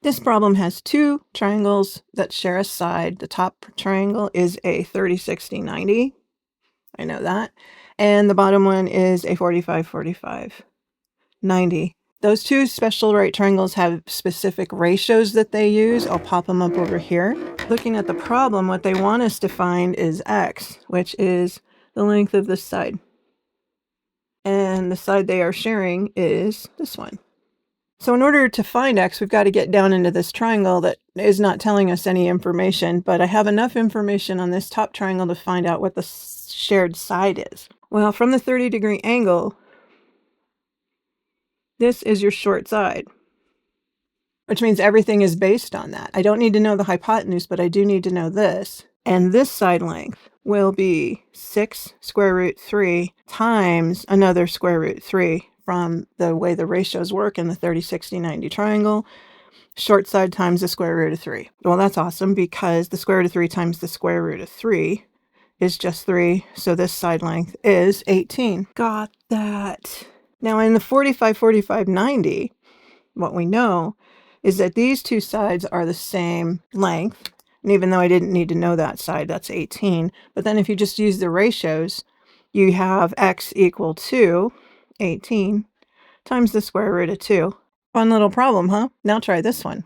This problem has two triangles that share a side. The top triangle is a 30, 60, 90. I know that. And the bottom one is a 45, 45, 90. Those two special right triangles have specific ratios that they use. I'll pop them up over here. Looking at the problem, what they want us to find is x, which is the length of this side. And the side they are sharing is this one. So in order to find x, we've got to get down into this triangle that is not telling us any information, but I have enough information on this top triangle to find out what the shared side is. Well, from the 30-degree angle, this is your short side, which means everything is based on that. I don't need to know the hypotenuse, but I do need to know this. And this side length will be 6 square root 3 times another square root 3 from the way the ratios work in the 30, 60, 90 triangle. Short side times the square root of 3. Well, that's awesome because the square root of 3 times the square root of 3 is just 3. So this side length is 18. Got that. Now in the 45, 45, 90, what we know is that these two sides are the same length. And even though I didn't need to know that side, that's 18. But then if you just use the ratios, you have x equal to 18 times the square root of 2. Fun little problem, huh? Now try this one.